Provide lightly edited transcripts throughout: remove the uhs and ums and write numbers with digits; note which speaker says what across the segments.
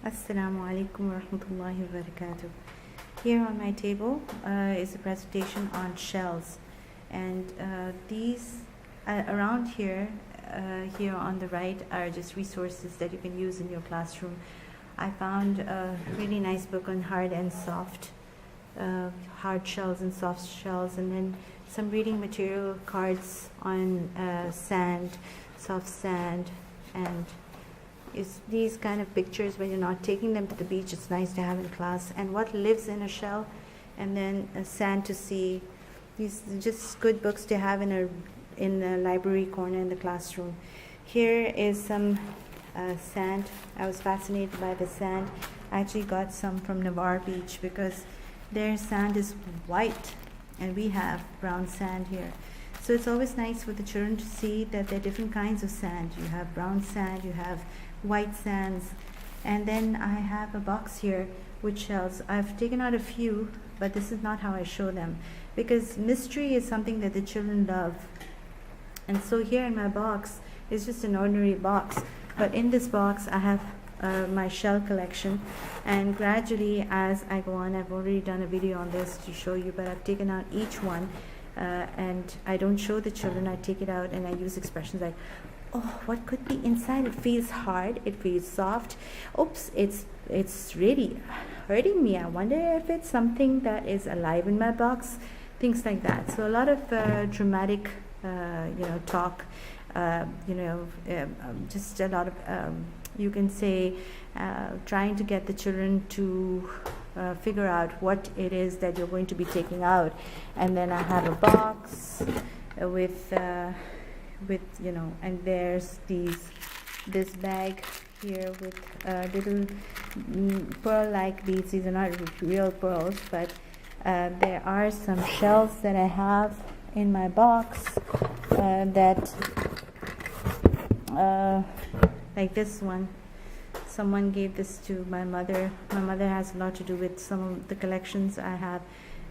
Speaker 1: Assalamu alaikum wa rahmatullahi wa barakatuh. Here on my table is a presentation on shells, and these around here on the right are just resources that you can use in your classroom. I found a really nice book on hard and soft, hard shells and soft shells, and then some reading material cards on sand, soft sand, and is these kind of pictures when you're not taking them to the beach. It's nice to have in class. And what lives in a shell, and then sand to see. These are just good books to have in a library corner in the classroom. Here is some sand. I was fascinated by the sand. I actually got some from Navarre Beach because their sand is white and we have brown sand here. So it's always nice for the children to see that there are different kinds of sand. You have brown sand, you have white sands, and then I have a box here with shells. I've taken out a few, but this is not how I show them, because mystery is something that the children love. And so here in my box is just an ordinary box, but in this box I have my shell collection, and gradually as I go on, I've already done a video on this to show you, but I've taken out each one, and I don't show the children. I take it out and I use expressions like, oh, what could be inside? It feels hard, it feels soft. Oops, it's really hurting me. I wonder if it's something that is alive in my box. Things like that. So a lot of dramatic, talk. Just a lot of, you can say, trying to get the children to figure out what it is that you're going to be taking out. And then I have a box with and there's this bag here with little pearl-like beads. These are not real pearls, but there are some shells that I have in my box that like this one. Someone gave this to my mother. My mother has a lot to do with some of the collections I have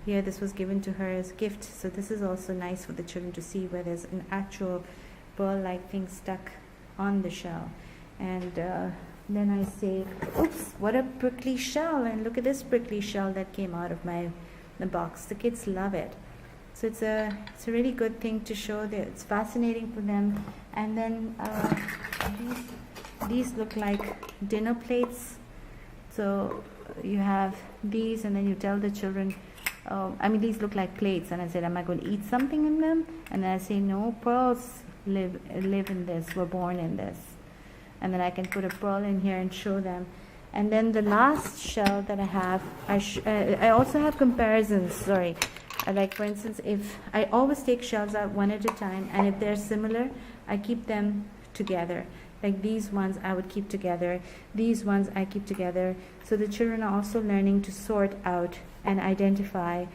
Speaker 1: here. This was given to her as a gift. So this is also nice for the children to see, where there's an actual pearl-like thing stuck on the shell. And then I say, oops, what a prickly shell, and look at this prickly shell that came out of the box. The kids love it. So it's a really good thing to show that it's fascinating for them. And then these look like dinner plates. So you have these, and then you tell the children, these look like plates, and I said, am I going to eat something in them? And then I say, no, pearls live in this, were born in this. And then I can put a pearl in here and show them. And then the last shell that I have, I also have comparisons, sorry. Like for instance, if I always take shells out one at a time, and if they're similar, I keep them together. Like these ones I would keep together, these ones I keep together. So the children are also learning to sort out and identify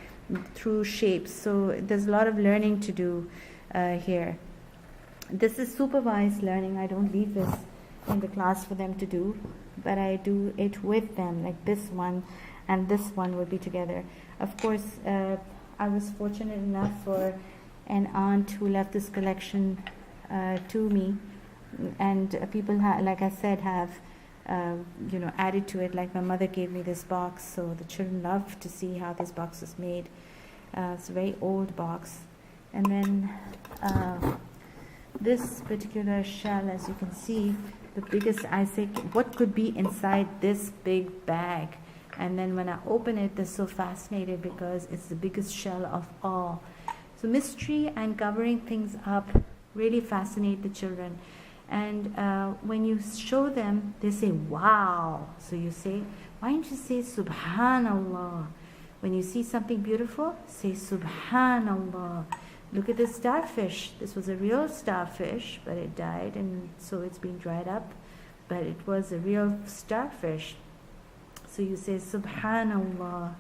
Speaker 1: through shapes. So there's a lot of learning to do here. This is supervised learning. I don't leave this in the class for them to do, but I do it with them. Like this one and this one will be together. Of course, I was fortunate enough for an aunt who left this collection to me, and people like I said, have added to it. Like my mother gave me this box, so the children love to see how this box is made. It's a very old box. And then this particular shell, as you can see, the biggest, I say, what could be inside this big bag? And then when I open it, they're so fascinated because it's the biggest shell of all. So mystery and covering things up really fascinate the children. And when you show them, they say, wow. So you say, why don't you say Subhanallah? When you see something beautiful, say Subhanallah. Look at this starfish. This was a real starfish, but it died, and so it's been dried up. But it was a real starfish. So you say Subhanallah.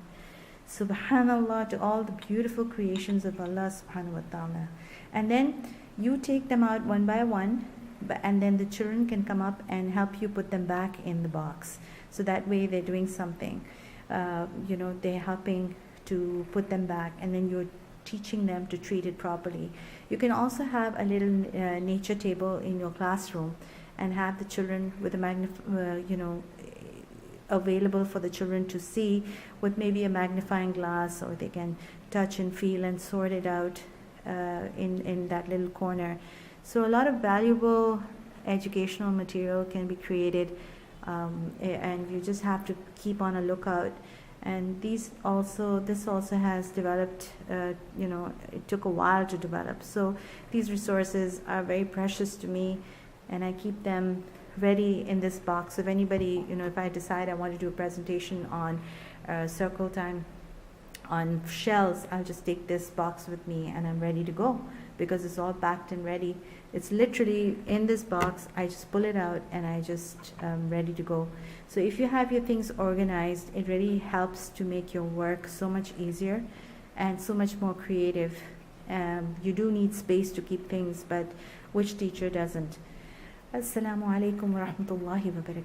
Speaker 1: Subhanallah to all the beautiful creations of Allah subhanahu wa ta'ala. And then you take them out one by one, and then the children can come up and help you put them back in the box. So that way they're doing something. They're helping to put them back, and then you're teaching them to treat it properly. You can also have a little nature table in your classroom and have the children with a available for the children to see with maybe a magnifying glass, or they can touch and feel and sort it out in that little corner. So a lot of valuable educational material can be created, and you just have to keep on a lookout. And this also has developed, it took a while to develop. So these resources are very precious to me, and I keep them ready in this box. If anybody, if I decide I want to do a presentation on circle time, on shells, I'll just take this box with me and I'm ready to go, because it's all packed and ready. It's literally in this box. I just pull it out and I just ready to go. So if you have your things organized, it really helps to make your work so much easier and so much more creative. You do need space to keep things, but which teacher doesn't? Assalamu alaikum wa rahmatullahi wa barakatuh.